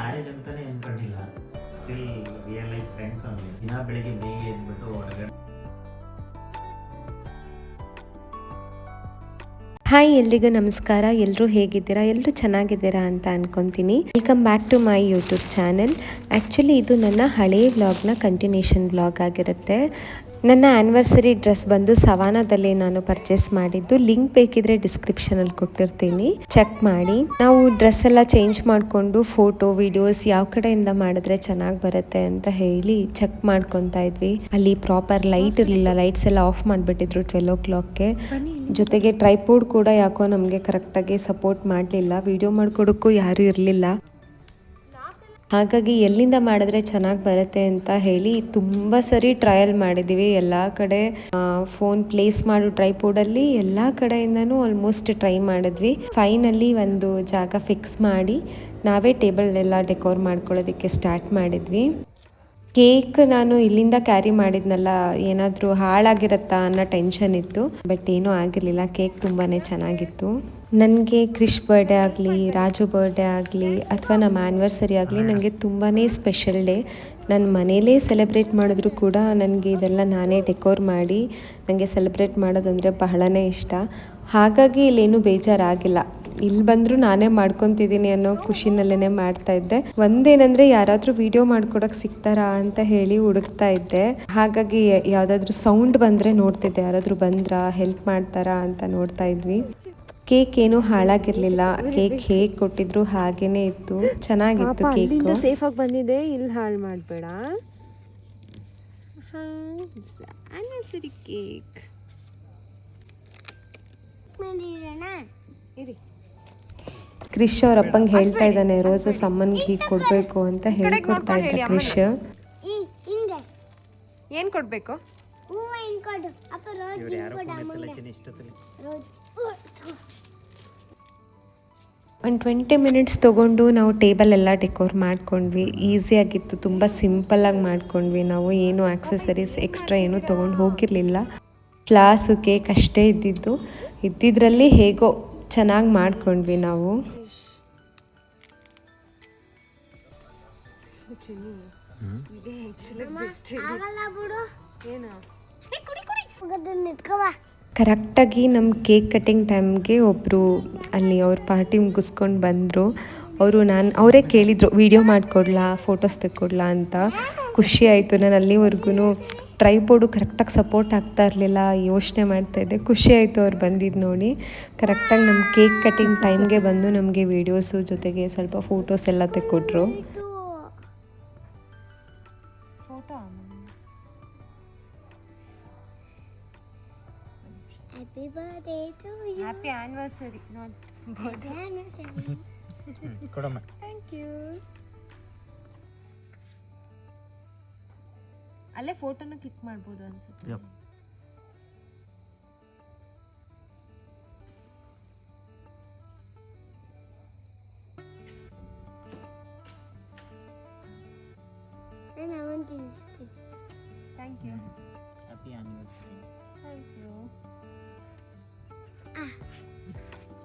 Marriage ಅಂತಾನೆ ಅನ್ಕೊಂಡಿಲ್ಲ. Still real life friends only. ದಿನ ಬೆಳಿಗ್ಗೆ ಬೇಗ ಎದ್ಬಿಟ್ಟು ಹೊರಗಡೆ. ಹಾಯ್, ಎಲ್ರಿಗೂ ನಮಸ್ಕಾರ. ಎಲ್ಲರೂ ಹೇಗಿದ್ದೀರಾ? ಎಲ್ಲರೂ ಚೆನ್ನಾಗಿದ್ದೀರಾ ಅಂತ ಅನ್ಕೊತೀನಿ. Welcome back to my YouTube channel. Actually ಇದು ನನ್ನ ಹಳೆಯ ವ್ಲಾಗ್ನ ಕಂಟಿನ್ಯೂಷನ್ ವ್ಲಾಗ್ ಆಗಿರುತ್ತೆ. ನನ್ನ ಆ್ಯನಿವರ್ಸರಿ ಡ್ರೆಸ್ ಬಂದು ಸವಾನಾದಲ್ಲಿ ನಾನು ಪರ್ಚೇಸ್ ಮಾಡಿದ್ದು. ಲಿಂಕ್ ಬೇಕಿದ್ರೆ ಡಿಸ್ಕ್ರಿಪ್ಷನಲ್ಲಿ ಕೊಟ್ಟಿರ್ತೀನಿ, ಚೆಕ್ ಮಾಡಿ. ನಾವು ಡ್ರೆಸ್ ಎಲ್ಲ ಚೇಂಜ್ ಮಾಡಿಕೊಂಡು ಫೋಟೋ ವಿಡಿಯೋಸ್ ಯಾವ ಕಡೆಯಿಂದ ಮಾಡಿದ್ರೆ ಚೆನ್ನಾಗಿ ಬರುತ್ತೆ ಅಂತ ಹೇಳಿ ಚೆಕ್ ಮಾಡ್ಕೊತಾ ಇದ್ವಿ. ಅಲ್ಲಿ ಪ್ರಾಪರ್ ಲೈಟ್ ಇರಲಿಲ್ಲ, ಲೈಟ್ಸ್ ಎಲ್ಲ ಆಫ್ ಮಾಡಿಬಿಟ್ಟಿದ್ರು 12 o'clockಗೆ. ಜೊತೆಗೆ ಟ್ರೈಪೋಡ್ ಕೂಡ ಯಾಕೋ ನಮಗೆ ಕರೆಕ್ಟಾಗಿ ಸಪೋರ್ಟ್ ಮಾಡಲಿಲ್ಲ, ವಿಡಿಯೋ ಮಾಡ್ಕೊಡೋಕ್ಕೂ ಯಾರೂ ಇರಲಿಲ್ಲ. ಹಾಗಾಗಿ ಎಲ್ಲಿಂದ ಮಾಡಿದ್ರೆ ಚೆನ್ನಾಗಿ ಬರುತ್ತೆ ಅಂತ ಹೇಳಿ ತುಂಬ ಸರಿ ಟ್ರಯಲ್ ಮಾಡಿದ್ದೀವಿ. ಎಲ್ಲ ಕಡೆ ಫೋನ್ ಪ್ಲೇಸ್ ಮಾಡು ಟ್ರೈಪೋಡಲ್ಲಿ ಎಲ್ಲ ಕಡೆಯಿಂದನೂ ಆಲ್ಮೋಸ್ಟ್ ಟ್ರೈ ಮಾಡಿದ್ವಿ. ಫೈನಲಿ ಒಂದು ಜಾಗ ಫಿಕ್ಸ್ ಮಾಡಿ ನಾವೇ ಟೇಬಲ್ ಎಲ್ಲ ಡೆಕೋರ್ ಮಾಡ್ಕೊಳ್ಳೋದಕ್ಕೆ ಸ್ಟಾರ್ಟ್ ಮಾಡಿದ್ವಿ. ಕೇಕ್ ನಾನು ಇಲ್ಲಿಂದ ಕ್ಯಾರಿ ಮಾಡಿದ್ನಲ್ಲ, ಏನಾದರೂ ಹಾಳಾಗಿರತ್ತಾ ಅನ್ನೋ ಟೆನ್ಷನ್ ಇತ್ತು. ಬಟ್ ಏನೂ ಆಗಿರಲಿಲ್ಲ, ಕೇಕ್ ತುಂಬಾ ಚೆನ್ನಾಗಿತ್ತು. ನನಗೆ ಕ್ರಿಶ್ ಬರ್ಡೇ ಆಗಲಿ, ರಾಜು ಬರ್ಡೇ ಆಗಲಿ ಅಥವಾ ನಮ್ಮ ಆ್ಯನಿವರ್ಸರಿ ಆಗಲಿ ನನಗೆ ತುಂಬಾ ಸ್ಪೆಷಲ್ ಡೇ. ನಾನು ಮನೇಲೇ ಸೆಲೆಬ್ರೇಟ್ ಮಾಡಿದ್ರು ಕೂಡ ನನಗೆ ಇದೆಲ್ಲ ನಾನೇ ಡೆಕೋರ್ ಮಾಡಿ ನನಗೆ ಸೆಲೆಬ್ರೇಟ್ ಮಾಡೋದಂದರೆ ಬಹಳನೇ ಇಷ್ಟ. ಹಾಗಾಗಿ ಇಲ್ಲೇನೂ ಬೇಜಾರಾಗಿಲ್ಲ. ಇಲ್ಲಿ ಬಂದರೂ ನಾನೇ ಮಾಡ್ಕೊತಿದ್ದೀನಿ ಅನ್ನೋ ಖುಷಿನಲ್ಲೇ ಮಾಡ್ತಾಯಿದ್ದೆ. ಒಂದೇನಂದರೆ ಯಾರಾದರೂ ವಿಡಿಯೋ ಮಾಡ್ಕೊಡೋಕೆ ಸಿಗ್ತಾರಾ ಅಂತ ಹೇಳಿ ಹುಡುಕ್ತಾ ಇದ್ದೆ. ಹಾಗಾಗಿ ಯಾವುದಾದ್ರೂ ಸೌಂಡ್ ಬಂದರೆ ನೋಡ್ತಿದ್ದೆ, ಯಾರಾದರೂ ಬಂದ್ರಾ, ಹೆಲ್ಪ್ ಮಾಡ್ತಾರಾ ಅಂತ ನೋಡ್ತಾ ಇದ್ವಿ. ಕೇಕ್ ಏನೂ ಹಾಳಾಗಿರಲಿಲ್ಲ. ಕೇಕ್ ಹೇಗೆ ಕೊಟ್ಟಿದ್ರು ಹಾಗೇನೇ ಇತ್ತು, ಚೆನ್ನಾಗಿತ್ತು ಕೇಕ್. ಸೇಫಾಗಿ ಬಂದಿದೆ, ಇಲ್ಲಿ ಹಾಳು ಮಾಡಬೇಡ. ಆನಿವರ್ಸರಿ ಕೇಕ್ ಇರಿ. ಕ್ರಿಶ್ ಅವ್ರ ಅಪ್ಪಂಗೆ ಹೇಳ್ತಾ ಇದ್ದಾನೆ ರೋಸಸ್ ಅಮ್ಮನಿಗೆ ಹೀಗೆ ಕೊಡಬೇಕು ಅಂತ ಹೇಳ್ಕೊಡ್ತಾ ಇದ್ದ ಕ್ರಿಶ್. ಏನು ಕೊಡಬೇಕು? ಒಂದು 20 ಮಿನಿಟ್ಸ್ ತೊಗೊಂಡು ನಾವು ಟೇಬಲ್ ಎಲ್ಲ ಡೆಕೋರ್ ಮಾಡ್ಕೊಂಡ್ವಿ. ಈಸಿಯಾಗಿತ್ತು, ತುಂಬ ಸಿಂಪಲ್ಲಾಗಿ ಮಾಡ್ಕೊಂಡ್ವಿ. ನಾವು ಏನು ಆಕ್ಸೆಸರೀಸ್ ಎಕ್ಸ್ಟ್ರಾ ಏನೂ ತೊಗೊಂಡು ಹೋಗಿರಲಿಲ್ಲ. ಫ್ಲಾಸು ಕೇಕ್ ಅಷ್ಟೇ ಇದ್ದಿದ್ರಲ್ಲಿ ಹೇಗೋ ಚೆನ್ನಾಗಿ ಮಾಡ್ಕೊಂಡ್ವಿ ನಾವು. ಕರೆಕ್ಟಾಗಿ ನಮ್ಮ ಕೇಕ್ ಕಟ್ಟಿಂಗ್ ಟೈಮ್ಗೆ ಒಬ್ಬರು ಅಲ್ಲಿ ಅವ್ರ ಪಾರ್ಟಿ ಮುಗಿಸ್ಕೊಂಡು ಬಂದರು. ಅವರೇ ಕೇಳಿದರು ವಿಡಿಯೋ ಮಾಡಿಕೊಡ್ಲಾ, ಫೋಟೋಸ್ ತೆಕ್ಕೊಡ್ಲಾ ಅಂತ. ಖುಷಿ ಆಯಿತು. ನಾನು ಅಲ್ಲಿವರೆಗೂ ಟ್ರೈಪೋರ್ಡು ಕರೆಕ್ಟಾಗಿ ಸಪೋರ್ಟ್ ಆಗ್ತಾ ಇರಲಿಲ್ಲ, ಯೋಚನೆ ಮಾಡ್ತಾಯಿದ್ದೆ. ಖುಷಿ ಆಯಿತು ಅವ್ರು ಬಂದಿದ್ದು ನೋಡಿ. ಕರೆಕ್ಟಾಗಿ ನಮ್ಮ ಕೇಕ್ ಕಟ್ಟಿಂಗ್ ಟೈಮ್ಗೆ ಬಂದು ನಮಗೆ ವೀಡಿಯೋಸು ಜೊತೆಗೆ ಸ್ವಲ್ಪ ಫೋಟೋಸ್ ಎಲ್ಲ ತೆಕ್ಕೊಟ್ರು. Happy anniversary, not birthday. ಕೊಡಮ್ಮ. Thank you. ಅಲ್ಲೇ ಫೋಟೋನ ಕ್ಲಿಕ್ ಮಾಡ್ಬೋದು ಅನ್ಸುತ್ತೆ. Thank you. Happy anniversary. Thank you.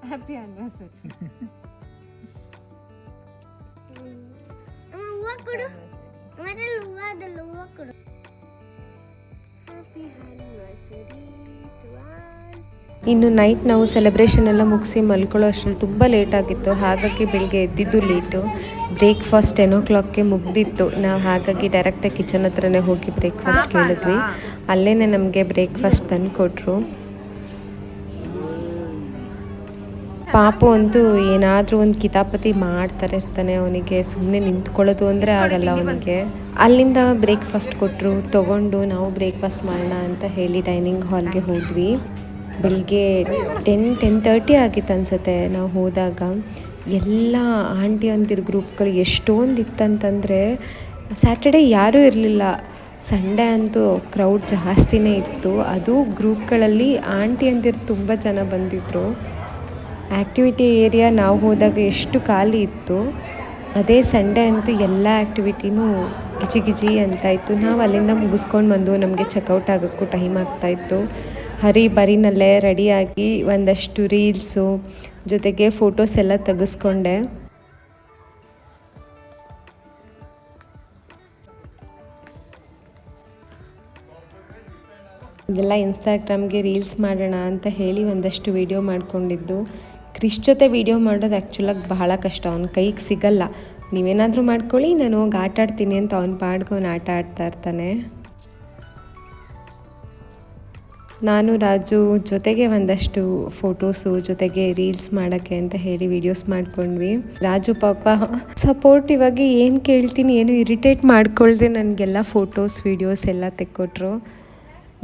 Happy anniversary. ಇನ್ನು ನೈಟ್ ನಾವು ಸೆಲೆಬ್ರೇಷನ್ ಎಲ್ಲ ಮುಗಿಸಿ ಮಲ್ಕೊಳ್ಳೋ ಅಷ್ಟರಲ್ಲಿ ತುಂಬ ಲೇಟಾಗಿತ್ತು. ಹಾಗಾಗಿ ಬೆಳಿಗ್ಗೆ ಎದ್ದಿದ್ದು ಲೇಟು. ಬ್ರೇಕ್ಫಾಸ್ಟ್ 10 o'clockಗೆ ಮುಗ್ದಿತ್ತು. ನಾವು ಹಾಗಾಗಿ ಡೈರೆಕ್ಟಾಗಿ ಕಿಚನ್ ಹತ್ರನೇ ಹೋಗಿ ಬ್ರೇಕ್ಫಾಸ್ಟ್ ಕೇಳಿದ್ವಿ. ಅಲ್ಲೇ ನಮಗೆ ಬ್ರೇಕ್ಫಾಸ್ಟ್ ತಂದು ಕೊಟ್ಟರು. ಪಾಪು ಅಂತೂ ಏನಾದರೂ ಒಂದು ಕಿತಾಪತಿ ಮಾಡ್ತಾರೆ ಇರ್ತಾನೆ. ಅವನಿಗೆ ಸುಮ್ಮನೆ ನಿಂತ್ಕೊಳ್ಳೋದು ಅಂದರೆ ಆಗಲ್ಲ ಅವನಿಗೆ. ಅಲ್ಲಿಂದ ಬ್ರೇಕ್ಫಾಸ್ಟ್ ಕೊಟ್ಟರು, ತೊಗೊಂಡು ನಾವು ಬ್ರೇಕ್ಫಾಸ್ಟ್ ಮಾಡೋಣ ಅಂತ ಹೇಳಿ ಡೈನಿಂಗ್ ಹಾಲ್ಗೆ ಹೋದ್ವಿ. ಬೆಳಿಗ್ಗೆ 10-10:30 ಆಗಿತ್ತು ಅನಿಸುತ್ತೆ ನಾವು ಹೋದಾಗ. ಎಲ್ಲ ಆಂಟಿ ಅಂತಿರು ಗ್ರೂಪ್ಗಳು ಎಷ್ಟೊಂದು ಇತ್ತಂತಂದರೆ, ಸ್ಯಾಟರ್ಡೇ ಯಾರೂ ಇರಲಿಲ್ಲ. ಸಂಡೇ ಅಂತೂ ಕ್ರೌಡ್ ಜಾಸ್ತಿನೇ ಇತ್ತು. ಅದು ಗ್ರೂಪ್ಗಳಲ್ಲಿ ಆಂಟಿ ಅಂತಿರು ತುಂಬ ಜನ ಬಂದಿದ್ದರು. ಆ್ಯಕ್ಟಿವಿಟಿ ಏರಿಯಾ ನಾವು ಹೋದಾಗ ಎಷ್ಟು ಖಾಲಿ ಇತ್ತು. ಅದೇ ಸಂಡೇ ಅಂತೂ ಎಲ್ಲ ಆ್ಯಕ್ಟಿವಿಟಿನೂ ಗಿಜಿ ಅಂತ ಇತ್ತು. ನಾವು ಅಲ್ಲಿಂದ ಮುಗಿಸ್ಕೊಂಡು ಬಂದು ನಮಗೆ ಚೆಕ್ಔಟ್ ಆಗೋಕ್ಕೂ ಟೈಮ್ ಆಗ್ತಾಯಿತ್ತು. ಬರಿನಲ್ಲೇ ರೆಡಿಯಾಗಿ ಒಂದಷ್ಟು ರೀಲ್ಸು ಜೊತೆಗೆ ಫೋಟೋಸ್ ಎಲ್ಲ ತೆಗೆಸ್ಕೊಂಡೆ. ಇದೆಲ್ಲ ಇನ್ಸ್ಟಾಗ್ರಾಮ್ಗೆ ರೀಲ್ಸ್ ಮಾಡೋಣ ಅಂತ ಹೇಳಿ ಒಂದಷ್ಟು ವೀಡಿಯೋ ಮಾಡ್ಕೊಂಡಿದ್ದು. ಕ್ರಿಶ್ ಜೊತೆ ವೀಡಿಯೋ ಮಾಡೋದು ಆ್ಯಕ್ಚುಲಾಗಿ ಬಹಳ ಕಷ್ಟ, ಅವ್ನ ಕೈಗೆ ಸಿಗಲ್ಲ. ನೀವೇನಾದರೂ ಮಾಡ್ಕೊಳ್ಳಿ, ನಾನು ಹೋಗಿ ಆಟ ಆಡ್ತೀನಿ ಅಂತ ಅವ್ನ ಪಾಡ್ಗೆ ಅವ್ನು ಆಟ ಆಡ್ತಾ ಇರ್ತಾನೆ. ನಾನು ರಾಜು ಜೊತೆಗೆ ಒಂದಷ್ಟು ಫೋಟೋಸು ಜೊತೆಗೆ ರೀಲ್ಸ್ ಮಾಡೋಕ್ಕೆ ಅಂತ ಹೇಳಿ ವೀಡಿಯೋಸ್ ಮಾಡ್ಕೊಂಡ್ವಿ. ರಾಜು ಪಾಪ ಸಪೋರ್ಟಿವ್ ಆಗಿ ಏನು ಕೇಳ್ತೀನಿ ಏನು ಇರಿಟೇಟ್ ಮಾಡ್ಕೊಳ್ದೆ ನನಗೆಲ್ಲ ಫೋಟೋಸ್ ವೀಡಿಯೋಸ್ ಎಲ್ಲ ತೆಕ್ಕೊಟ್ರು.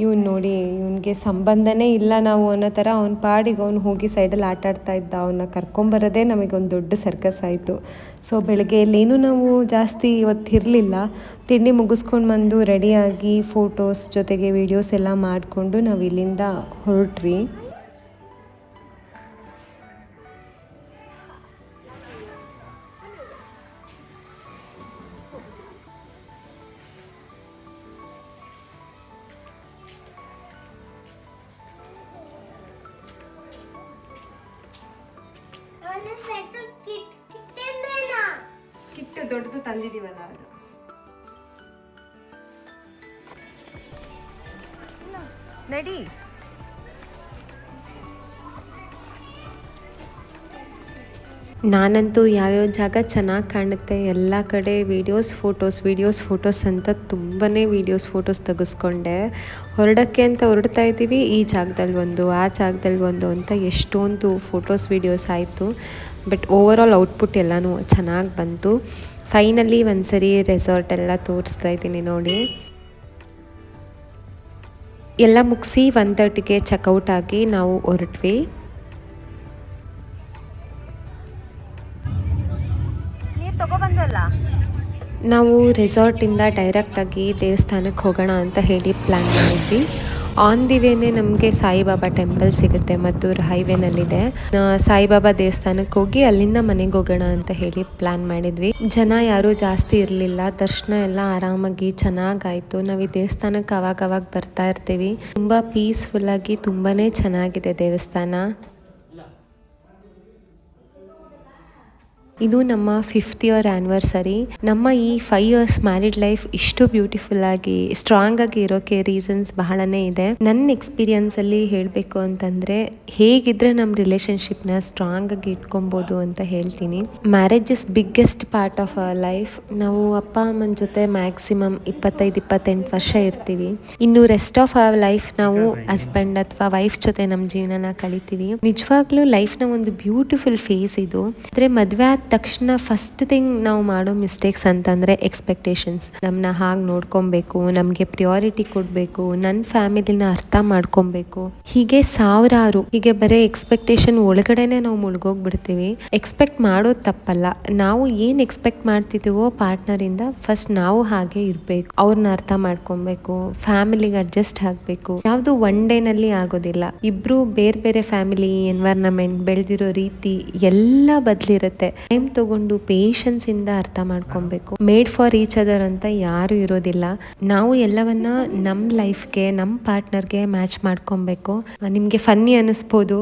ಇವ್ನು ನೋಡಿ, ಇವನಿಗೆ ಸಂಬಂಧನೇ ಇಲ್ಲ ನಾವು ಅನ್ನೋ ಥರ ಅವ್ನ ಪಾಡಿಗೆ ಅವ್ನು ಹೋಗಿ ಸೈಡಲ್ಲಿ ಆಟ ಆಡ್ತಾ ಇದ್ದ. ಅವನ್ನ ಕರ್ಕೊಂಬರೋದೇ ನಮಗೊಂದು ದೊಡ್ಡ ಸರ್ಕಸ್ ಆಯಿತು. ಸೊ ಬೆಳಗ್ಗೆ ಎಲ್ಲೇನೂ ನಾವು ಜಾಸ್ತಿ ಇವತ್ತು ಇರಲಿಲ್ಲ. ತಿಂಡಿ ಮುಗಿಸ್ಕೊಂಡು ಬಂದು ರೆಡಿಯಾಗಿ ಫೋಟೋಸ್ ಜೊತೆಗೆ ವೀಡಿಯೋಸ್ ಎಲ್ಲ ಮಾಡಿಕೊಂಡು ನಾವು ಇಲ್ಲಿಂದ ಹೊರಟ್ವಿ. ಕಿಟ್ಟು ದೊಡ್ಡದು ತಂದಿದೀವಲ್ಲ ಅದು. ನಡಿ. ನಾನಂತೂ ಯಾವ್ಯಾವ ಜಾಗ ಚೆನ್ನಾಗಿ ಕಾಣುತ್ತೆ ಎಲ್ಲ ಕಡೆ ವೀಡಿಯೋಸ್ ಫೋಟೋಸ್ ಅಂತ ತುಂಬಾ ವೀಡಿಯೋಸ್ ಫೋಟೋಸ್ ತೆಗೆಸ್ಕೊಂಡೆ. ಹೊರಡೋಕ್ಕೆ ಅಂತ ಹೊರಡ್ತಾ ಇದ್ದೀವಿ, ಈ ಜಾಗದಲ್ಲಿ ಒಂದು ಆ ಜಾಗದಲ್ಲಿ ಒಂದು ಅಂತ ಎಷ್ಟೊಂದು ಫೋಟೋಸ್ ವೀಡಿಯೋಸ್ ಆಯಿತು. ಬಟ್ ಓವರಾಲ್ ಔಟ್ಪುಟ್ ಎಲ್ಲನೂ ಚೆನ್ನಾಗಿ ಬಂತು. ಫೈನಲಿ ಒಂದ್ಸರಿ ರೆಸಾರ್ಟ್ ಎಲ್ಲ ತೋರಿಸ್ತಾ ಇದ್ದೀನಿ ನೋಡಿ. ಎಲ್ಲ ಮುಗಿಸಿ 1:30ಗೆ ಚೆಕ್ಔಟ್ ಆಗಿ ನಾವು ಹೊರಟ್ವಿ. ನೀರು ತಗೊಬಂದಲ್ಲ. ನಾವು ರೆಸಾರ್ಟಿಂದ ಡೈರೆಕ್ಟಾಗಿ ದೇವಸ್ಥಾನಕ್ಕೆ ಹೋಗೋಣ ಅಂತ ಹೇಳಿ ಪ್ಲ್ಯಾನ್ ಮಾಡಿದ್ವಿ. ಆನ್ ದಿ ವೇನೇ ನಮಗೆ ಸಾಯಿಬಾಬಾ ಟೆಂಪಲ್ ಸಿಗುತ್ತೆ, ಮದ್ದೂರು ಹೈವೇನಲ್ಲಿದೆ. ಸಾಯಿಬಾಬಾ ದೇವಸ್ಥಾನಕ್ಕೆ ಹೋಗಿ ಅಲ್ಲಿಂದ ಮನೆಗೆ ಹೋಗೋಣ ಅಂತ ಹೇಳಿ ಪ್ಲ್ಯಾನ್ ಮಾಡಿದ್ವಿ. ಜನ ಯಾರೂ ಜಾಸ್ತಿ ಇರಲಿಲ್ಲ, ದರ್ಶನ ಎಲ್ಲ ಆರಾಮಾಗಿ ಚೆನ್ನಾಗಾಯಿತು. ನಾವು ಈ ದೇವಸ್ಥಾನಕ್ಕೆ ಅವಾಗ ಬರ್ತಾ ಇರ್ತೀವಿ. ತುಂಬ ಪೀಸ್ಫುಲ್ಲಾಗಿ ತುಂಬಾ ಚೆನ್ನಾಗಿದೆ ದೇವಸ್ಥಾನ. ಇದು ನಮ್ಮ 5th ಇಯರ್ ಆ್ಯನಿವರ್ಸರಿ. ನಮ್ಮ ಈ 5 years ಮ್ಯಾರಿಡ್ ಲೈಫ್ ಇಷ್ಟು ಬ್ಯೂಟಿಫುಲ್ಲಾಗಿ ಸ್ಟ್ರಾಂಗಾಗಿ ಇರೋಕ್ಕೆ ರೀಸನ್ಸ್ ಬಹಳನೇ ಇದೆ. ನನ್ನ ಎಕ್ಸ್ಪೀರಿಯನ್ಸಲ್ಲಿ ಹೇಳಬೇಕು ಅಂತಂದರೆ, ಹೇಗಿದ್ರೆ ನಮ್ಮ ರಿಲೇಷನ್ಶಿಪ್ನ ಸ್ಟ್ರಾಂಗಾಗಿ ಇಟ್ಕೊಬೋದು ಅಂತ ಹೇಳ್ತೀನಿ. Marriage is biggest part of our life. ನಾವು ಅಪ್ಪ ಅಮ್ಮನ ಜೊತೆ ಮ್ಯಾಕ್ಸಿಮಮ್ 25-28 ವರ್ಷ ಇರ್ತೀವಿ. ಇನ್ನು ರೆಸ್ಟ್ ಆಫ್ ಅವರ್ ಲೈಫ್ ನಾವು ಹಸ್ಬೆಂಡ್ ಅಥವಾ ವೈಫ್ ಜೊತೆ ನಮ್ಮ ಜೀವನನ ಕಳಿತೀವಿ. ನಿಜವಾಗ್ಲೂ ಲೈಫ್ನ ಒಂದು ಬ್ಯೂಟಿಫುಲ್ ಫೇಸ್ ಇದು. ಅಂದರೆ ಮದುವೆ ತಕ್ಷಣ ಫಸ್ಟ್ ಥಿಂಗ್ ನಾವು ಮಾಡೋ ಮಿಸ್ಟೇಕ್ಸ್ ಅಂತಂದರೆ ಎಕ್ಸ್ಪೆಕ್ಟೇಷನ್ಸ್. ನಮ್ಮನ್ನ ಹಾಗೆ ನೋಡ್ಕೊಬೇಕು, ನಮಗೆ ಪ್ರಿಯಾರಿಟಿ ಕೊಡಬೇಕು, ನನ್ನ ಫ್ಯಾಮಿಲಿನ ಅರ್ಥ ಮಾಡ್ಕೊಬೇಕು, ಹೀಗೆ ಸಾವಿರಾರು ಹೀಗೆ ಬರೀ ಎಕ್ಸ್ಪೆಕ್ಟೇಷನ್ ಒಳಗಡೆನೆ ನಾವು ಮುಳುಗೋಗ್ಬಿಡ್ತೀವಿ. ಎಕ್ಸ್ಪೆಕ್ಟ್ ಮಾಡೋದು ತಪ್ಪಲ್ಲ. ನಾವು ಏನು ಎಕ್ಸ್ಪೆಕ್ಟ್ ಮಾಡ್ತಿದ್ದೀವೋ ಪಾರ್ಟ್ನರಿಂದ ಫಸ್ಟ್ ನಾವು ಹಾಗೆ ಇರಬೇಕು, ಅವ್ರನ್ನ ಅರ್ಥ ಮಾಡ್ಕೊಬೇಕು, ಫ್ಯಾಮಿಲಿಗೆ ಅಡ್ಜಸ್ಟ್ ಆಗಬೇಕು. ಯಾವುದು ಒನ್ ಡೇನಲ್ಲಿ ಆಗೋದಿಲ್ಲ. ಇಬ್ಬರು ಬೇರೆ ಬೇರೆ ಫ್ಯಾಮಿಲಿ, ಎನ್ವೈರ್ನಮೆಂಟ್, ಬೆಳೆದಿರೋ ರೀತಿ ಎಲ್ಲ ಬದಲಿರುತ್ತೆ. ಟೈಮ್ ತಗೊಂಡು ಪೇಷನ್ಸಿಂದ ಅರ್ಥ ಮಾಡ್ಕೊಬೇಕು. ಮೇಡ್ ಫಾರ್ ಈಚ್ ಅದರ್ ಅಂತ ಯಾರು ಇರೋದಿಲ್ಲ. ನಾವು ಎಲ್ಲವನ್ನ ನಮ್ಮ ಲೈಫ್ಗೆ, ನಮ್ಮ ಪಾರ್ಟ್ನರ್ಗೆ ಮ್ಯಾಚ್ ಮಾಡ್ಕೊಬೇಕು. ನಿಮಗೆ ಫನ್ನಿ ಅನ್ನಿಸ್ಬೋದು,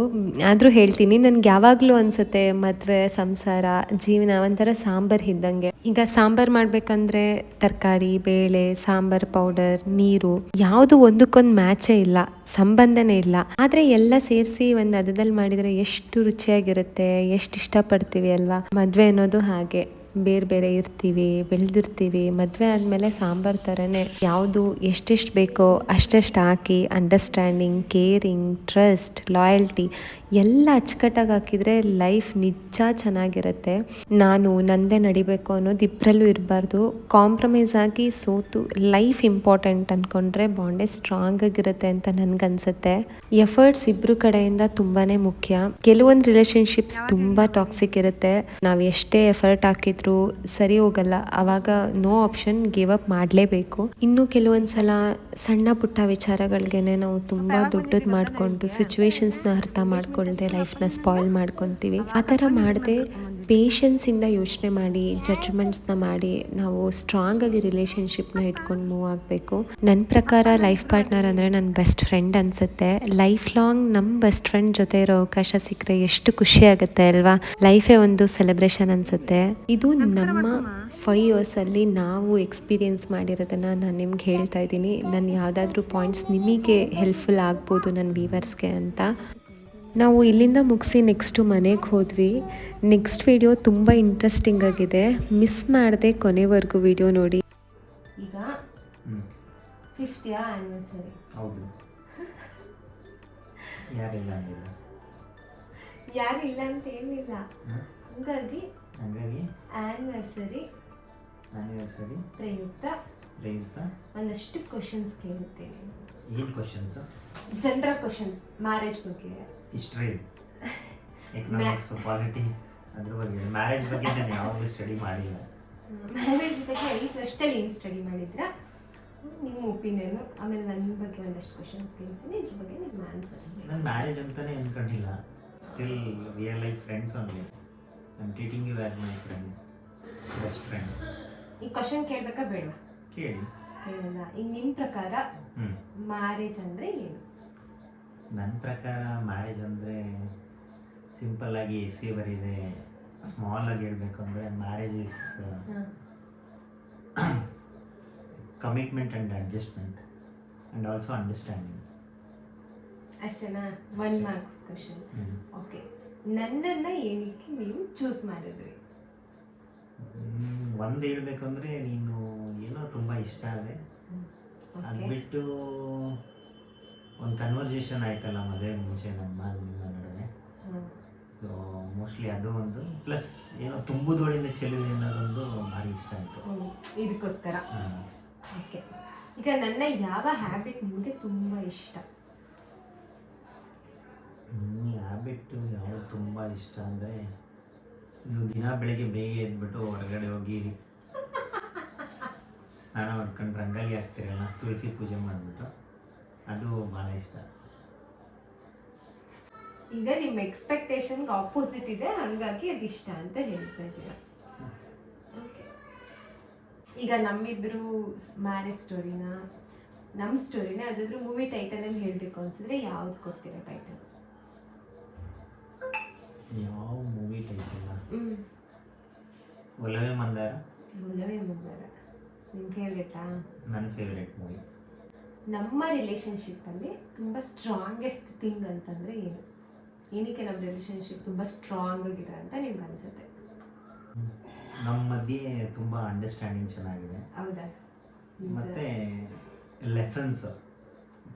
ಆದರೂ ಹೇಳ್ತೀನಿ. ನನ್ಗೆ ಯಾವಾಗಲೂ ಅನಿಸುತ್ತೆ ಮದುವೆ, ಸಂಸಾರ, ಜೀವನ ಒಂಥರ ಸಾಂಬಾರು ಇದ್ದಂಗೆ. ಈಗ ಸಾಂಬಾರು ಮಾಡಬೇಕಂದ್ರೆ ತರಕಾರಿ, ಬೇಳೆ, ಸಾಂಬಾರು ಪೌಡರ್, ನೀರು ಯಾವುದು ಒಂದಕ್ಕೊಂದು ಮ್ಯಾಚೇ ಇಲ್ಲ, ಸಂಬಂಧನೇ ಇಲ್ಲ. ಆದರೆ ಎಲ್ಲ ಸೇರಿಸಿ ಒಂದು ಹದದಲ್ಲಿ ಮಾಡಿದರೆ ಎಷ್ಟು ರುಚಿಯಾಗಿರುತ್ತೆ, ಎಷ್ಟು ಇಷ್ಟಪಡ್ತೀವಿ ಅಲ್ವಾ. ಮದುವೆ ಅನ್ನೋದು ಹಾಗೆ, ಬೇರೆ ಬೇರೆ ಇರ್ತೀವಿ, ಬೆಳೆದಿರ್ತೀವಿ. ಮದುವೆ ಆದಮೇಲೆ ಸಾಂಬಾರು ಥರನೇ ಯಾವುದು ಎಷ್ಟೆಷ್ಟು ಬೇಕೋ ಅಷ್ಟೆಷ್ಟು ಹಾಕಿ, ಅಂಡರ್ಸ್ಟ್ಯಾಂಡಿಂಗ್, ಕೇರಿಂಗ್, ಟ್ರಸ್ಟ್, ಲಾಯಲ್ಟಿ ಎಲ್ಲ ಅಚ್ಚುಕಟ್ಟಾಗಿ ಹಾಕಿದರೆ ಲೈಫ್ ನಿಜ ಚೆನ್ನಾಗಿರುತ್ತೆ. ನಾನು ನಂದೇ ನಡಿಬೇಕು ಅನ್ನೋದು ಇಬ್ಬರಲ್ಲೂ ಇರಬಾರ್ದು. ಕಾಂಪ್ರಮೈಸ್ ಆಗಿ ಸೋತು ಲೈಫ್ ಇಂಪಾರ್ಟೆಂಟ್ ಅಂದ್ಕೊಂಡ್ರೆ ಬಾಂಡೇ ಸ್ಟ್ರಾಂಗ್ ಆಗಿರುತ್ತೆ ಅಂತ ನನಗನ್ಸುತ್ತೆ. ಎಫರ್ಟ್ಸ್ ಇಬ್ಬರು ಕಡೆಯಿಂದ ತುಂಬಾ ಮುಖ್ಯ. ಕೆಲವೊಂದು ರಿಲೇಷನ್ಶಿಪ್ಸ್ ತುಂಬ ಟಾಕ್ಸಿಕ್ ಇರುತ್ತೆ. ನಾವು ಎಷ್ಟೇ ಎಫರ್ಟ್ ಹಾಕಿದ್ರು ಸರಿ ಹೋಗಲ್ಲ, ಆವಾಗ ನೋ ಆಪ್ಷನ್, ಗಿವ್ ಅಪ್ ಮಾಡಲೇಬೇಕು. ಇನ್ನು ಕೆಲವೊಂದು ಸಲ ಸಣ್ಣ ಪುಟ್ಟ ವಿಚಾರಗಳಿಗೇನೆ ನಾವು ತುಂಬ ದೊಡ್ಡದು ಮಾಡಿಕೊಂಡು ಸಿಚುವೇಶನ್ಸ್ನ ಅರ್ಥ ಮಾಡ್ಕೊಳ್ದೆ ಲೈಫ್ನ ಸ್ಪಾಯ್ಲ್ ಮಾಡ್ಕೊತೀವಿ. ಆ ಥರ ಮಾಡದೆ ಪೇಷನ್ಸಿಂದ ಯೋಚನೆ ಮಾಡಿ ಜಡ್ಜ್ಮೆಂಟ್ಸ್ನ ಮಾಡಿ ನಾವು ಸ್ಟ್ರಾಂಗಾಗಿ ರಿಲೇಷನ್ಶಿಪ್ನ ಇಟ್ಕೊಂಡು ಮೂವ್ ಆಗಬೇಕು. ನನ್ನ ಪ್ರಕಾರ ಲೈಫ್ ಪಾರ್ಟ್ನರ್ ಅಂದರೆ ನನ್ನ ಬೆಸ್ಟ್ ಫ್ರೆಂಡ್ ಅನಿಸುತ್ತೆ. ಲೈಫ್ ಲಾಂಗ್ ನಮ್ಮ ಬೆಸ್ಟ್ ಫ್ರೆಂಡ್ ಜೊತೆ ಇರೋ ಅವಕಾಶ ಸಿಕ್ಕರೆ ಎಷ್ಟು ಖುಷಿ ಆಗುತ್ತೆ ಅಲ್ವಾ. ಲೈಫೇ ಒಂದು ಸೆಲೆಬ್ರೇಷನ್ ಅನಿಸುತ್ತೆ. ಇದು ನಮ್ಮ 5 ಇಯರ್ಸಲ್ಲಿ ನಾವು ಎಕ್ಸ್ಪೀರಿಯೆನ್ಸ್ ಮಾಡಿರೋದನ್ನು ನಾನು ನಿಮ್ಗೆ ಹೇಳ್ತಾ ಇದ್ದೀನಿ. ನಾನು ಯಾವುದಾದ್ರೂ ಪಾಯಿಂಟ್ಸ್ ನಿಮಗೆ ಹೆಲ್ಪ್ಫುಲ್ ಆಗ್ಬೋದು ನನ್ನ ವ್ಯೂವರ್ಸ್ಗೆ ಅಂತ. ನಾವು ಇಲ್ಲಿಂದ ಮುಗಿಸಿ ನೆಕ್ಸ್ಟು ಮನೆಗೆ ಹೋದ್ವಿ. ನೆಕ್ಸ್ಟ್ ವಿಡಿಯೋ ತುಂಬ ಇಂಟ್ರೆಸ್ಟಿಂಗ್ ಆಗಿದೆ, ಮಿಸ್ ಮಾಡದೆ ಕೊನೆವರೆಗೂ ವಿಡಿಯೋ ನೋಡಿ. ಈಗ 5th ಆ್ಯನಿವರ್ಸರಿ. ಹೌದು, ಯಾರಿಲ್ಲ ಅಂದಿಲ್ಲ, ಯಾರಿಲ್ಲ ಅಂತ ಏನಿಲ್ಲ. ಹಾಗಾಗಿ ಆ್ಯನಿವರ್ಸರಿ ಪ್ರಯುಕ್ತ ಒಂದಷ್ಟು ಕ್ವಶನ್ಸ್ ಕೇಳುತ್ತೇನೆ. ಏನು ಕ್ವಶನ್ಸ್? ಜನರಲ್ ಕ್ವಶನ್ಸ್, ಮ್ಯಾರೇಜ್ ಬಗ್ಗೆ, ಹಿಸ್ಟ್ರಿ, ಎಕನಾಮಿಕ್ಸ್, ಪಾಲಿಟಿ, ಅದ್ರ ಬಗ್ಗೆ. ಮ್ಯಾರೇಜ್ ಬಗ್ಗೆ ನಾನು ಯಾವಾಗಲೂ ಸ್ಟಡಿ ಮಾಡಿಲ್ಲ. ಮ್ಯಾರೇಜ್ ಬಗ್ಗೆ 5 ವರ್ಷದಲ್ಲಿ ಏನು ಸ್ಟಡಿ ಮಾಡಿದ್ರಾ, ನಿಮ್ಮ ಒಪಿನಿಯನು. ಆಮೇಲೆ ನನ್ನ ಬಗ್ಗೆ ಒಂದಷ್ಟು ಕ್ವಶನ್ಸ್ ಕೇಳ್ತೀನಿ, ಇದ್ರ ಬಗ್ಗೆ ನಿಮ್ಮ ಆನ್ಸರ್ಸ್. ನಾನು ಮ್ಯಾರೇಜ್ ಅಂತಲೇ ಅಂದ್ಕೊಂಡಿಲ್ಲ. Still we are like friends only. I am treating you as my friend, best friend. ಈ ಕ್ವಶನ್ ಕೇಳಬೇಕಾ ಬೇಡವಾ? ಕೇಳಿ. ಕೇಳಲ್ಲ. ಈಗ ನಿಮ್ಮ ಪ್ರಕಾರ ಮ್ಯಾರೇಜ್ ಅಂದರೆ ಏನು? ನನ್ನ ಪ್ರಕಾರ ಮ್ಯಾರೇಜ್ ಅಂದರೆ ಸಿಂಪಲ್ ಆಗಿ ಬರಿದೆ ಸ್ಮಾಲ್ ಆಗಿ ಹೇಳ್ಬೇಕು ಅಂದರೆ marriage is commitment and adjustment and also understanding. ಅಷ್ಟೇನಾ? 1 ಮಾರ್ಕ್ಸ್ ಕ್ವಶನ್. ಓಕೆ, ನನ್ನನ್ನು ಏನಕ್ಕೆ ನೀವು ಚೂಸ್ ಮಾಡಿದ್ರಿ? ಒಂದು ಹೇಳ್ಬೇಕು ಅಂದರೆ ನೀನು ಏನೋ ತುಂಬ ಇಷ್ಟ ಆದೆ. ಅದು ಬಿಟ್ಟು ಒಂದು ಕನ್ವರ್ಸೇಷನ್ ಆಯ್ತಲ್ಲ ಮದುವೆ ಮುಂಚೆ ನಿಮ್ಮ ನಡುವೆ. ಸೊ ಮೋಸ್ಟ್ಲಿ ಅದು ಒಂದು, ಪ್ಲಸ್ ಏನೋ ತುಂಬುದೊಳಿಂದ ಚೆಲುವೆ ಅನ್ನೋದೊಂದು ಭಾರಿ ಇಷ್ಟ ಆಯಿತು. ಇದಕ್ಕೋಸ್ಕರ. ಓಕೆ, ಈಗ ನನ್ನ ಯಾವ ಹ್ಯಾಬಿಟ್ ನಿಮಗೆ ತುಂಬ ಇಷ್ಟ? ಹ್ಯಾಬಿಟ್ಟು ಯಾವುದು ತುಂಬ ಇಷ್ಟ ಅಂದರೆ, ನೀವು ದಿನ ಬೆಳಗ್ಗೆ ಬೇಗ ಎದ್ಬಿಟ್ಟು ಹೊರಗಡೆ ಹೋಗಿ ಸ್ನಾನ ಮಾಡ್ಕೊಂಡು ರಂಗೋಲಿ ಹಾಕ್ತಿರಲ್ಲ, ತುಳಸಿ ಪೂಜೆ ಮಾಡಿಬಿಟ್ಟು, ಅದು ಭಾಳ ಇಷ್ಟ. ಈಗ ನಿಮ್ಮ ಎಕ್ಸ್ಪೆಕ್ಟೇಷನ್ಗೆ ಆಪೋಸಿಟ್ ಇದೆ, ಹಾಗಾಗಿ ಅದು ಇಷ್ಟ ಅಂತ ಹೇಳ್ತಾ ಇದ್ದೀರಾ. ಓಕೆ, ಈಗ ನಮ್ಮಿಬ್ಬರು ಮ್ಯಾರೇಜ್ ಸ್ಟೋರಿನ, ನಮ್ಮ ಸ್ಟೋರಿನ ಅದಾದ್ರೂ ಮೂವಿ ಟೈಟಲಲ್ಲಿ ಹೇಳಬೇಕು ಅನ್ಸಿದ್ರೆ ಯಾವ್ದು ಕೊಡ್ತೀರಾ ಟೈಟಲ್? ಯಾವ ಮೂವಿ ಟೈಟಲ್? ಒಲವೇ ಮಂದಾರ. ಒಲವೇ ಮಂದಾರ ನಿಮ್ಮ ಫೇವ್ರೇಟಾ? ನನ್ನ ಫೇವ್ರೇಟ್ ಮೂವಿ. ನಮ್ಮ ರಿಲೇಷನ್ಶಿಪ್ಪಲ್ಲಿ ತುಂಬ ಸ್ಟ್ರಾಂಗೆಸ್ಟ್ ಥಿಂಗ್ ಅಂತಂದರೆ ಏನು? ಏನಕ್ಕೆ ನಮ್ಮ ರಿಲೇಷನ್ಶಿಪ್ ತುಂಬ ಸ್ಟ್ರಾಂಗ್ ಆಗಿದೆ ಅಂತ ನಿಮ್ಗೆ ಅನಿಸುತ್ತೆ? ನಮ್ಮ ಮಧ್ಯೆ ತುಂಬ ಅಂಡರ್ಸ್ಟ್ಯಾಂಡಿಂಗ್ ಚೆನ್ನಾಗಿದೆ. ಹೌದಾ? ಮತ್ತು ಲೆಸನ್ಸ್,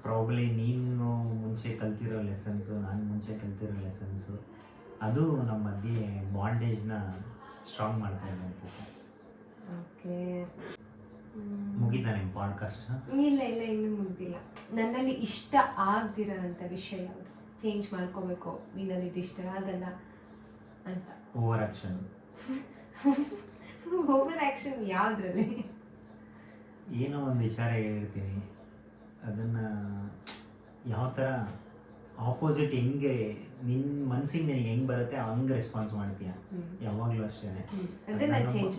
ಪ್ರಾಬ್ಲಿ ನೀನು ಮುಂಚೆ ಕಲ್ತಿರೋ ಲೆಸನ್ಸು, ನಾನು ಮುಂಚೆ ಕಲ್ತಿರೋ ಲೆಸನ್ಸು, ಅದು ನಮ್ಮ ಮಧ್ಯೆ ಬಾಂಡೇಜ್ನ ಸ್ಟ್ರಾಂಗ್ ಮಾಡ್ತಾ ಇದೆ ಅನ್ಸುತ್ತೆ. ಓಕೆ, ಮುಗಿತಾ ನಿಮ್ಮ ಪಾಡ್ಕಾಸ್ಟ್? ಇಲ್ಲ ಇಲ್ಲ, ಇನ್ನೂ ಮುಗಿದಿಲ್ಲ. ನನ್ನಲ್ಲಿ ಇಷ್ಟ ಆಗ್ದಿರೋ ಅಂಥ ವಿಷಯ ಯಾವುದು? ಚೇಂಜ್ ಮಾಡ್ಕೋಬೇಕು, ನಿನ್ನಲ್ಲಿ ಇದು ಇಷ್ಟ ಆಗಲ್ಲ ಅಂತ. Over action. ಓವರ್ ಆ್ಯಕ್ಷನ್ ಯಾವುದ್ರಲ್ಲಿ? ಏನೋ ಒಂದು ವಿಚಾರ ಹೇಳಿರ್ತೀನಿ, ಅದನ್ನು ಯಾವ ಥರ ಆಪೋಸಿಟ್ ಹೆಂಗೆ ನಿನ್ನ ಮನಸ್ಸಿಗೆ ನಿನಗೆ ಹೆಂಗೆ ಬರುತ್ತೆ ಹಂಗೆ ರೆಸ್ಪಾನ್ಸ್ ಮಾಡ್ತೀಯ ಯಾವಾಗಲೂ ಅಷ್ಟೇ.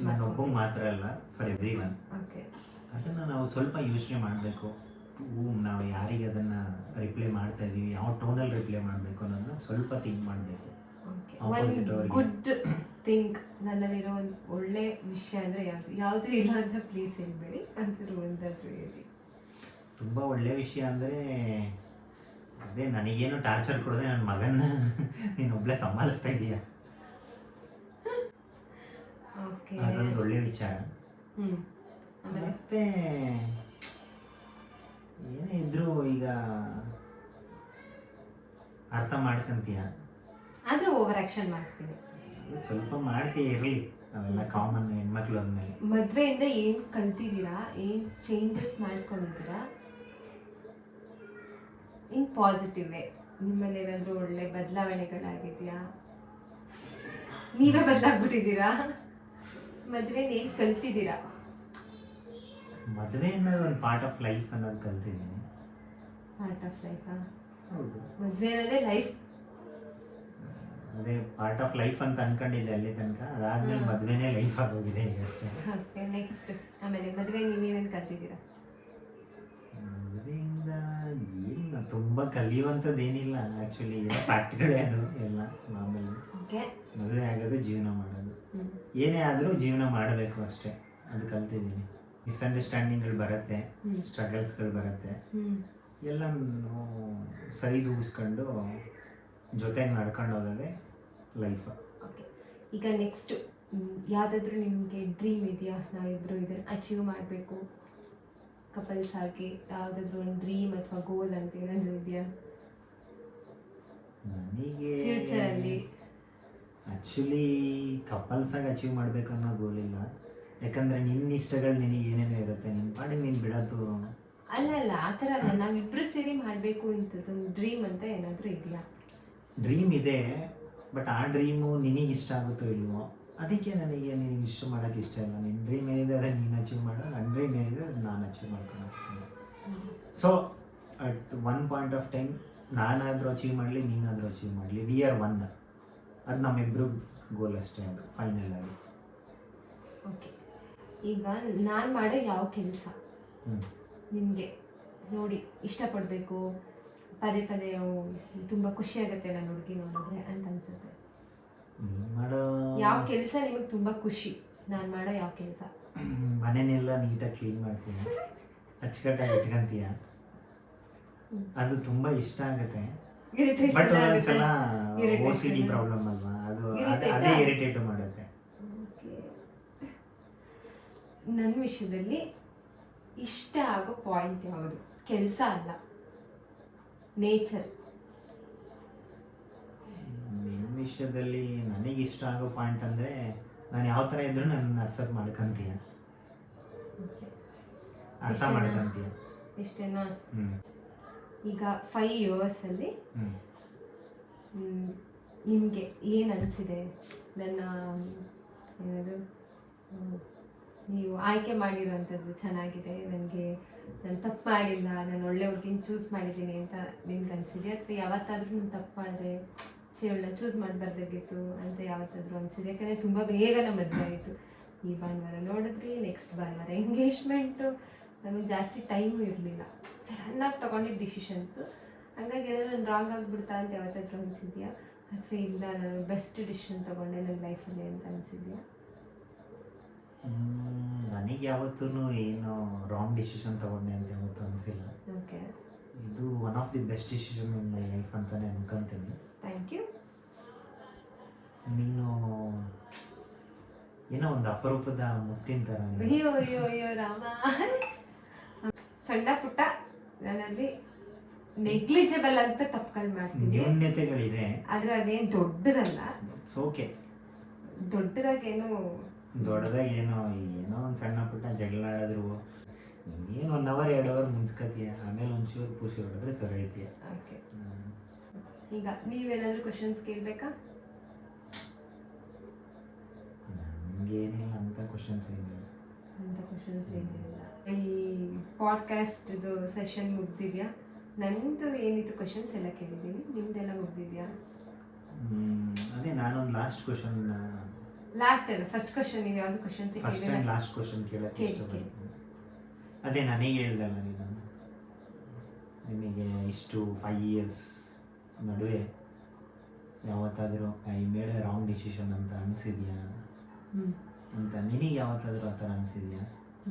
ನಾನು ಒಬ್ಬಂಗೆ ಮಾತ್ರ ಅಲ್ಲ, ಫಾರ್ ಎವ್ರಿ ಒನ್. ಅದನ್ನು ನಾವು ಸ್ವಲ್ಪ ಯೋಚನೆ ಮಾಡಬೇಕು. ನಾವು ಯಾರಿಗೆ ಅದನ್ನು ರಿಪ್ಲೈ ಮಾಡ್ತಾ ಇದ್ದೀವಿ, ಯಾವ ಟೋನಲ್ಲಿ ರಿಪ್ಲೈ ಮಾಡಬೇಕು ಅನ್ನೋದನ್ನ ಸ್ವಲ್ಪ ಥಿಂಕ್ ಮಾಡಬೇಕು. ಗುಡ್ ಥಿಂಕ್ ನನ್ನಲ್ಲಿರೋ ಒಂದು ಒಳ್ಳೆ ವಿಷಯ ಅಂದರೆ ಯಾವುದು ಇಲ್ಲ ಅಂತ ಪ್ಲೀಸ್ ಹೇಳ್ಬೇಡಿ, ಅಂತಿರೋ ಒಂದಾದರೂ ಹೇಳಿ. ತುಂಬ ಒಳ್ಳೆಯ ವಿಷಯ ಅಂದರೆ ಅದೇ, ನನಗೇನು ಟಾರ್ಚರ್ ಕೊಡದೆ ನನ್ನ ಮಗನ್ನ ನೀನು ಒಬ್ಬಳೇ ಸಂಭಾಲಿಸ್ತಾ ಇದೀಯ, ಅದೊಂದು ಒಳ್ಳೆ ವಿಚಾರ. ಮತ್ತೆ ಏನೇ ಇದ್ರೂ ಈಗ ಅರ್ಥ ಮಾಡ್ಕೊಂತೀಯ, ಆದರೂ ಓವರ್ ಆ್ಯಕ್ಷನ್ ಮಾಡ್ತೀನಿ. ಸ್ವಲ್ಪ ಮಾಡ್ತೀಯ, ಇರಲಿ, ಅವೆಲ್ಲ ಕಾಮನ್ ಹೆಣ್ಮಕ್ಳು ಅಂದಮೇಲೆ. ಮದುವೆಯಿಂದ ಏನು ಕಲ್ತಿದ್ದೀರಾ, ಏನು ಚೇಂಜಸ್ ಮಾಡ್ಕೊಂಡಿದ್ದೀರಾ ಇನ್ ಪಾಸಿಟಿವ್ ವೇ? ನಿಮ್ಮಲ್ಲಿ ಏನಾದರೂ ಒಳ್ಳೆ ಬದಲಾವಣೆಗಳಾಗಿದೆಯಾ? ನೀವೇ ಬದಲಾಗ್ಬಿಟ್ಟಿದ್ದೀರಾ? ಮದುವೆಯಿಂದ ಏನು ಕಲ್ತಿದ್ದೀರಾ? ಮದುವೆ ಅನ್ನೋದು ಒಂದು ಪಾರ್ಟ್ ಆಫ್ ಲೈಫ್ ಅನ್ನೋದು ಕಲ್ತಿದ್ದೀನಿ. ಪಾರ್ಟ್ ಆಫ್ ಲೈಫಾ? ಹೌದು. ಮದುವೆ ಅನ್ನೋದೇ ಲೈಫ್. ಅದೇ ಪಾರ್ಟ್ ಆಫ್ ಲೈಫ್ ಅಂತ ಅನ್ಕೊಂಡಿದ್ದೆ ಅಲ್ಲಿ ತನಕ. ಅದಾದ್ಮೇಲೆ ಮದುವೆನೇ ಲೈಫ್ ಆಗೋಗಿದೆ ಈಗ ಅಷ್ಟೇ. ಓಕೆ, ನೆಕ್ಸ್ಟ್ ಆಮೇಲೆ ಮದುವೆ ನೀವೇನೇನು ಕಲ್ತಿದ್ದೀರಾ? ಮದುವೆಯಿಂದ ಏನು ತುಂಬ ಕಲಿಯುವಂಥದ್ದು ಏನಿಲ್ಲ ಆ್ಯಕ್ಚುಲಿ. ಎಲ್ಲ ಫ್ಯಾಕ್ಟ್ಗಳೇ ಅದು ಎಲ್ಲ ಮಾಮೂಲಿ. ಓಕೆ. ಮದುವೆ ಆಗೋದು, ಜೀವನ ಮಾಡೋದು, ಏನೇ ಆದರೂ ಜೀವನ ಮಾಡಬೇಕು ಅಷ್ಟೇ, ಅದು ಕಲ್ತಿದ್ದೀನಿ. ಮಿಸ್ಅಂಡರ್ಸ್ಟ್ಯಾಂಡಿಂಗ್ಗಳು ಬರುತ್ತೆ, ಸ್ಟ್ರಗಲ್ಸ್ಗಳು ಬರುತ್ತೆ, ಎಲ್ಲನೂ ಸರಿದೂಗಿಸ್ಕೊಂಡು ಜೊತೆಗೆ ನಡ್ಕೊಂಡು ಹೋಗೋದೇ ಲೈಫ್. ಓಕೆ, ಈಗ ನೆಕ್ಸ್ಟು ಯಾವುದಾದ್ರೂ ನಿಮಗೆ ಡ್ರೀಮ್ ಇದೆಯಾ? ನಾವಿಬ್ಬರು ಇದನ್ನು ಅಚೀವ್ ಮಾಡಬೇಕು ಕಪಲ್ಸ್ ಆಗಿ, ಯಾವುದಾದ್ರೂ ಒಂದು ಡ್ರೀಮ್ ಅಥವಾ ಗೋಲ್ ಅಂತ ಏನಾದರೂ ಇದೆಯಾ ನನಗೆ? ಫ್ಯೂಚರಲ್ಲಿ ಆ್ಯಕ್ಚುಲಿ ಕಪಲ್ಸಾಗಿ ಅಚೀವ್ ಮಾಡಬೇಕು ಅನ್ನೋ ಗೋಲ್ ಇಲ್ಲ. ಯಾಕಂದರೆ ನಿನ್ನ ಇಷ್ಟಗಳು ನಿನಗೆ ಏನೇನೋ ಇರುತ್ತೆ, ನಿನ್ನ ಪಾಡಿಗೆ ನೀನು ಬಿಡೋದು. ಅಲ್ಲ ಆ ಥರ ಅಲ್ಲ, ನಾವಿಬ್ಬರು ಸೇರಿ ಮಾಡಬೇಕು ಇಂಥದ್ದೊಂದು ಡ್ರೀಮ್ ಅಂತ ಏನಾದರೂ ಇದೆಯಾ? ಡ್ರೀಮ್ ಇದೆ, ಬಟ್ ಆ ಡ್ರೀಮು ನಿನಗೆ ಇಷ್ಟ ಆಗುತ್ತೋ ಇಲ್ವೋ, ಅದಕ್ಕೆ ನನಗೆ ನಿನಗೆ ಇಷ್ಟ ಮಾಡೋಕ್ಕೆ ಇಷ್ಟ ಇಲ್ಲ. ನಿನ್ನ ಡ್ರೀಮ್ ಏನಿದೆ ಅದನ್ನು ನೀನು ಅಚೀವ್ ಮಾಡೋ, ನನ್ನ ಡ್ರೀಮ್ ಏನಿದೆ ಅದನ್ನು ನಾನು ಅಚೀವ್ ಮಾಡ್ಕೊಂಡು ಹೋಗ್ತೀನಿ. So at one point of time ನಾನಾದರೂ ಅಚೀವ್ ಮಾಡಲಿ, ನೀನಾದರೂ ಅಚೀವ್ ಮಾಡಲಿ, ವಿ ಆರ್ ಒನ್. ಅದು ನಮ್ಮಿಬ್ಬರು ಗೋಲ್ ಅಷ್ಟೇ, ಅದು ಫೈನಲ್ ಆಗಿ. ಓಕೆ, ಈಗ ನಾನು ಮಾಡೋ ಯಾವ ಕೆಲಸ ನಿಮಗೆ ನೋಡಿ ಇಷ್ಟಪಡಬೇಕು, ಪದೇ ಪದೇ ತುಂಬ ಖುಷಿ ಆಗುತ್ತೆ ನನ್ನ ಹುಡುಗಿ ನೋಡಿದ್ರೆ ಅಂತ ಅನ್ಸುತ್ತೆ? ನೀನು ಮಾಡೋ ಯಾವ ಕೆಲಸ ನಿಮಗೆ ತುಂಬ ಖುಷಿ? ನಾನು ಮಾಡೋ ಯಾವ ಕೆಲಸ? ಮನೆಯೆಲ್ಲ ನೀಟಾಗಿ ಕ್ಲೀನ್ ಮಾಡ್ತೀನಿ, ಅಚ್ಚುಕಟ್ಟಾಗಿ ಇಟ್ಕೊಂತೀಯ, ಅದು ತುಂಬ ಇಷ್ಟ ಆಗುತ್ತೆ. ಬಟ್ ಒಂದೊಂದ್ಸಲ OCD ಪ್ರಾಬ್ಲಮ್ ಅಲ್ವಾ, ಅದು ಅದೇ ಇರಿಟೇಟ್ ಮಾಡುತ್ತೆ. ನನ್ನ ವಿಷಯದಲ್ಲಿ ಇಷ್ಟ ಆಗೋ ಪಾಯಿಂಟ್ ಯಾವುದು? ಕೆಲಸ ಅಲ್ಲ, ನೇಚರ್. ನಿಮ್ಮ ವಿಷಯದಲ್ಲಿ ನನಗೆ ಇಷ್ಟ ಆಗೋ ಪಾಯಿಂಟ್ ಅಂದರೆ, ನಾನು ಯಾವ ಥರ ಇದ್ರೂ ನನ್ನ ಅಕ್ಸೆಪ್ಟ್ ಮಾಡ್ಕೊಂತೀಯ, ಅರ್ಥ ಮಾಡ್ಕೊಂತೀಯ. ಇಷ್ಟೇನಾ? ಈಗ 5 yearsಲ್ಲಿ ನಿಮಗೆ ಏನು ಅನಿಸಿದೆ? ನನ್ನ ಏನದು ನೀವು ಆಯ್ಕೆ ಮಾಡಿರೋವಂಥದ್ದು ಚೆನ್ನಾಗಿದೆ, ನನಗೆ ನಾನು ತಪ್ಪು ಮಾಡಿಲ್ಲ, ನಾನು ಒಳ್ಳೆ ಹುಡುಗಿನ ಚೂಸ್ ಮಾಡಿದ್ದೀನಿ ಅಂತ ನಿಮ್ಗೆ ಅನಿಸಿದೆ? ಅಥವಾ ಯಾವತ್ತಾದರೂ ನಾನು ತಪ್ಪು ಮಾಡಿದೆ, ಇವಳನ್ನ ಚೂಸ್ ಮಾಡಬಾರ್ದಾಗಿತ್ತು ಅಂತ ಯಾವತ್ತಾದರೂ ಅನಿಸಿದೆ? ಯಾಕಂದರೆ ತುಂಬ ಬೇಗ ನಮ್ಮ ಮದುವೆ ಆಯಿತು. ಈ ಭಾನುವಾರ ನೋಡಿದ್ರಿ, ನೆಕ್ಸ್ಟ್ ಭಾನುವಾರ ಎಂಗೇಜ್ಮೆಂಟು, ನಮಗೆ ಜಾಸ್ತಿ ಟೈಮು ಇರಲಿಲ್ಲ, ಸಡನ್ನಾಗಿ ತೊಗೊಂಡಿದ್ದ ಡಿಸಿಷನ್ಸು. ಹಂಗಾಗಿ ಏನಾದ್ರು ನಾನು ರಾಂಗ್ ಆಗಿಬಿಡ್ತಾ ಅಂತ ಯಾವತ್ತಾದರೂ ಅನಿಸಿದ್ಯಾ? ಅಥವಾ ಇಲ್ಲ ನಾನು ಬೆಸ್ಟ್ ಡಿಸಿಷನ್ ತೊಗೊಂಡೆ ನನ್ನ ಲೈಫಲ್ಲಿ ಅಂತ ಅನಿಸಿದ್ಯಾ? ನನಗೆ ಯಾವತ್ತೂ ಏನು ರಾಂಗ್ ಡಿಸಿಷನ್ ತೊಗೊಂಡೆ ಅಂತ ಯಾವತ್ತೂ ಅನಿಸಿಲ್ಲ. ಓಕೆ, ಇದು one of the best decision in my life ಅಂತಲೇ ಅನ್ಕೊಂತೀನಿ. Thank you. ನೀನು ಏನೋ ಒಂದು ಅಪರೂಪದ ಮುತ್ತಿನ ಥರ. ಅಯ್ಯೋ ಅಯ್ಯೋ ಅಯ್ಯೋ ರಾಮ, ಸಣ್ಣ ಪುಟ್ಟ ನನ್ನಲ್ಲಿ ನೆಗ್ಲಿಜಿಬಲ್ ಅಂತ ತಪ್ಪುಗಳು ಮಾಡ್ತೀನಿ, ನ್ಯೂನ್ಯತೆಗಳಿದೆ, ಆದರೆ ಅದೇನು ದೊಡ್ಡದಲ್ಲ. ಓಕೆ, ದೊಡ್ಡದಾಗೇನು ದೊಡ್ಡದಾಗಿ ಏನೋ ಒಂದು ಸಣ್ಣ ಪುಟ್ಟ ಜಗಳ ಆಡಿದ್ರು ನೀನು 1 hour 2 hour ಮುನ್ಸ್ಕತೀಯ, ಆಮೇಲೆ ಒಂಚೂರು ಖುಷಿ ಹೊಡೆದ್ರೆ ಸರಿ ಐತಿಯ. ಓಕೆ, ಈಗ ನೀವೇನಾದರೂ ಕ್ವಶನ್ಸ್ ಕೇಳಬೇಕಾ? ನನಗೇನಿಲ್ಲ ಅಂತ ಕ್ವಶನ್ಸ್ ಏನಿಲ್ಲ. ಈ ಪಾಡ್ಕಾಸ್ಟ್ದು ಸೆಷನ್ ಮುಗ್ದಿದ್ಯಾ? ನಂದು ಏನಿತ್ತು ಕ್ವಶನ್ಸ್ ಎಲ್ಲ ಕೇಳಿದ್ದೀನಿ, ನಿಮ್ದೆಲ್ಲ ಮುಗ್ದಿದ್ಯಾ? ಅದೇ ನಾನೊಂದು ಲಾಸ್ಟ್ ಕ್ವಶನ್, ಲಾಸ್ಟ್ ಅಲ್ಲ ಫಸ್ಟ್ ಕ್ವಶನ್, ನೀವು ಯಾವುದು questions first and last question ಕೇಳಕ್ಕೆ ಇಷ್ಟಪಡ್ತೀನಿ. ಅದೇ ನನಗೆ ಹೇಳ್ದಲ್ಲ ನೀನು, ನಿಮಗೆ ಇಷ್ಟು 5 years ನಡುವೆ ಯಾವತ್ತಾದರೂ I made A wrong decision ಅಂತ ಅನಿಸಿದ್ಯಾ ಅಂತ? ನಿನಗೆ ಯಾವತ್ತಾದರೂ ಆ ಥರ ಅನಿಸಿದ್ಯಾ?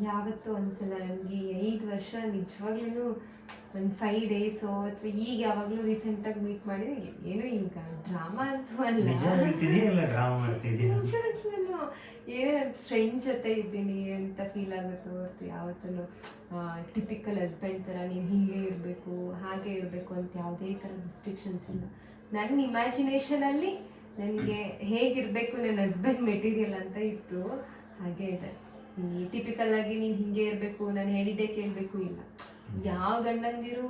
ಯಾವತ್ತೂ ಅನಿಸಲ್ಲ ನನಗೆ. 5 ವರ್ಷ ನಿಜವಾಗ್ಲೂ ಒಂದು 5 days ಅಥವಾ ಈಗ ಯಾವಾಗಲೂ ರೀಸೆಂಟಾಗಿ ಮೀಟ್ ಮಾಡಿದ್ರೆ ಏನೋ ಈಗ ಡ್ರಾಮಾ ಅಂತೂ ಅಲ್ಲ, ನಿಜ ಹೇಳ್ತಿದೆಯಲ್ಲ ಡ್ರಾಮಾ ಮಾಡ್ತಿದ್ದೀಯ? ನಾನು ಏನೋ ನನ್ನ ಫ್ರೆಂಡ್ ಜೊತೆ ಇದ್ದೀನಿ ಅಂತ ಫೀಲ್ ಆಗುತ್ತೋ ಹೊರತು ಯಾವತ್ತೂ ಟಿಪಿಕಲ್ ಹಸ್ಬೆಂಡ್ ಥರ ನೀನು ಹೀಗೆ ಇರಬೇಕು ಹಾಗೆ ಇರಬೇಕು ಅಂತ ಯಾವುದೇ ಥರ ರಿಸ್ಟ್ರಿಕ್ಷನ್ಸ್ ಇಲ್ಲ. ನನ್ನ ಇಮ್ಯಾಜಿನೇಷನಲ್ಲಿ ನನಗೆ ಹೇಗಿರಬೇಕು ನನ್ನ ಹಸ್ಬೆಂಡ್ ಮೆಟೀರಿಯಲ್ ಅಂತ ಇತ್ತು, ಹಾಗೆ ಇದೆ. ಈ ಟಿಪಿಕಲ್ ಆಗಿ ನೀನು ಹಿಂಗೆ ಇರಬೇಕು, ನಾನು ಹೇಳಿದ್ದೇ ಕೇಳಬೇಕು ಇಲ್ಲ. ಯಾವ ಗಂಡಂದಿರು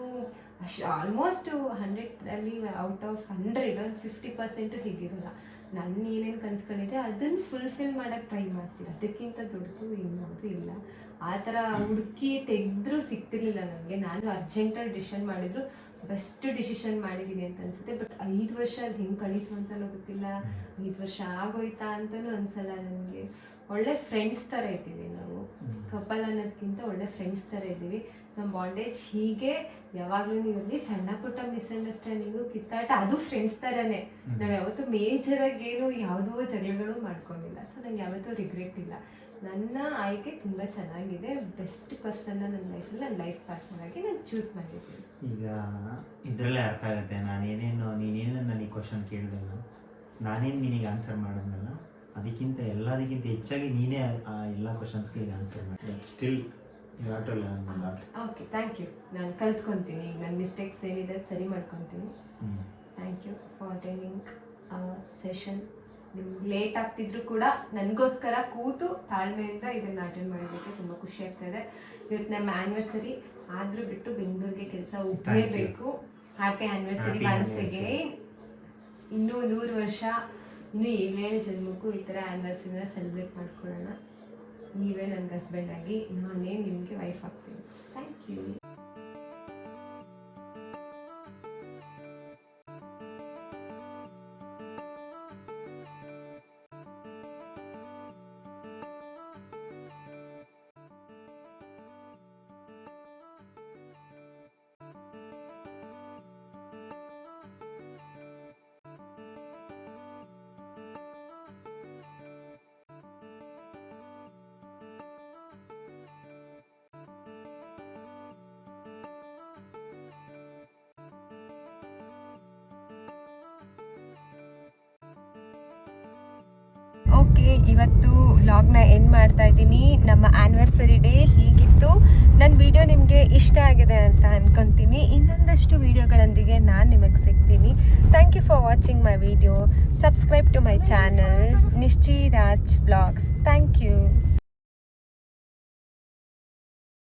ಆಲ್ಮೋಸ್ಟ್ 100 ಔಟ್ ಆಫ್ 100 50% ಹೀಗಿರಲ್ಲ. ನನ್ನ ಏನೇನು ಕನ್ಸ್ಕೊಂಡಿದ್ದೆ ಅದನ್ನು ಫುಲ್ಫಿಲ್ ಮಾಡೋಕ್ಕೆ ಟ್ರೈ ಮಾಡ್ತೀರ, ಅದಕ್ಕಿಂತ ದೊಡ್ಡದು ಇನ್ನೊಂದು ಇಲ್ಲ. ಆ ಥರ ಹುಡುಕಿ ತೆಗೆದ್ರೂ ಸಿಗ್ತಿರ್ಲಿಲ್ಲ ನನಗೆ. ನಾನು ಅರ್ಜೆಂಟಾಗಿ ಡಿಸಿಷನ್ ಮಾಡಿದ್ರು ಬೆಸ್ಟ್ ಡಿಸಿಷನ್ ಮಾಡಿದ್ದೀನಿ ಅಂತ ಅನ್ಸುತ್ತೆ. ಬಟ್ 5 ವರ್ಷ ಅದು ಹೆಂಗೆ ಕಳೀತು ಅಂತಲೂ ಗೊತ್ತಿಲ್ಲ, 5 ವರ್ಷ ಆಗೋಯ್ತಾ ಅಂತಲೂ ಅನ್ಸಲ್ಲ ನನಗೆ. ಒಳ್ಳೆ ಫ್ರೆಂಡ್ಸ್ ಥರ ಇದ್ದೀವಿ ನಾವು, ಕಪಲ್ ಅನ್ನೋದಕ್ಕಿಂತ ಒಳ್ಳೆ ಫ್ರೆಂಡ್ಸ್ ಥರ ಇದ್ದೀವಿ. ನಮ್ಮ ಬಾಂಡೇಜ್ ಹೀಗೆ ಯಾವಾಗಲೂ ಇರಲಿ. ಸಣ್ಣ ಪುಟ್ಟ ಮಿಸ್ಅಂಡರ್ಸ್ಟ್ಯಾಂಡಿಂಗು, ಕಿತ್ತಾಟ, ಅದು ಫ್ರೆಂಡ್ಸ್ ಥರನೇ. ನಾವು ಯಾವತ್ತೂ ಮೇಜರಾಗಿ ಏನು ಯಾವುದೋ ಜಗಳಗಳು ಮಾಡ್ಕೊಂಡಿಲ್ಲ. ಸೊ ನಂಗೆ ಯಾವತ್ತೂ ರಿಗ್ರೆಟ್ ಇಲ್ಲ. ನನ್ನ ಆಯ್ಕೆ ತುಂಬ ಚೆನ್ನಾಗಿದೆ. ಬೆಸ್ಟ್ ಪರ್ಸನ್ನ ನನ್ನ ಲೈಫಲ್ಲಿ ನನ್ನ ಲೈಫ್ ಪಾರ್ಟ್ನರ್ ಆಗಿ ನಾನು ಚೂಸ್ ಮಾಡಿದ್ದೀನಿ. ಈಗ ಇದರಲ್ಲೇ ಅರ್ಥ ಆಗುತ್ತೆ ನೀನೇನು ನನಗೆ ಕ್ವಶನ್ ಕೇಳಿದಲ್ಲ, ನಾನೇನು ನಿನಗೆ ಆನ್ಸರ್ ಮಾಡೋದ್ನಲ್ಲ, ಎಲ್ಲದಕ್ಕಿಂತ ಹೆಚ್ಚಾಗಿ ನೀನೇ ಆ ಎಲ್ಲ ಕ್ವಶನ್ಸ್ಗೆ ಈಗ ಆನ್ಸರ್ ಮಾಡಿ. Still you have to learn a lot. Okay, thank you. ನಾನು ಕಲ್ತ್ಕೊತೀನಿ. ಈಗ ನನ್ನ ಮಿಸ್ಟೇಕ್ಸ್ ಏನಿದೆ ಅದು ಸರಿ ಮಾಡ್ಕೊತೀನಿ. Thank you for attending session. ನಿಮ್ಗೆ ಲೇಟ್ ಆಗ್ತಿದ್ರು ಕೂಡ ನನಗೋಸ್ಕರ ಕೂತು ತಾಳ್ಮೆಯಿಂದ ಇದನ್ನು ಅಟೆಂಡ್ ಮಾಡೋದಕ್ಕೆ ತುಂಬ ಖುಷಿ ಆಗ್ತಾಯಿದೆ. ಇವತ್ತು ನಮ್ಮ ಆ್ಯನಿವರ್ಸರಿ ಆದರೂ ಬಿಟ್ಟು ಬೆಂಗಳೂರಿಗೆ ಕೆಲಸ ಹೋಗಲೇಬೇಕು. Happy anniversary once again. ಇನ್ನೂ 100 ವರ್ಷ, ಇನ್ನೂ 7 ಜನ್ಮಕ್ಕೂ ಈ ಥರ ಆ್ಯನಿವರ್ಸರಿನ ಸೆಲೆಬ್ರೇಟ್ ಮಾಡ್ಕೊಳ್ಳೋಣ. ನೀವೇ ನನ್ನ ಹಸ್ಬೆಂಡ್ ಆಗಿ, ನಾನೇ ನಿಮಗೆ ವೈಫ್ ಆಗ್ತೀನಿ. Thank you. ಓಕೆ, ಇವತ್ತು ವ್ಲಾಗ್ನ ಎಂಡ್ ಮಾಡ್ತಾ ಇದ್ದೀನಿ. ನಮ್ಮ ಆ್ಯನಿವರ್ಸರಿ ಡೇ ಹೀಗಿತ್ತು. ನನ್ನ ವಿಡಿಯೋ ನಿಮಗೆ ಇಷ್ಟ ಆಗಿದೆ ಅಂತ ಅಂದ್ಕೊತೀನಿ. ಇನ್ನೊಂದಷ್ಟು ವಿಡಿಯೋಗಳೊಂದಿಗೆ ನಾನು ನಿಮಗೆ ಸಿಗ್ತೀನಿ. Thank you for watching my video. Subscribe to my channel Nishchi Raj vlogs. Thank you.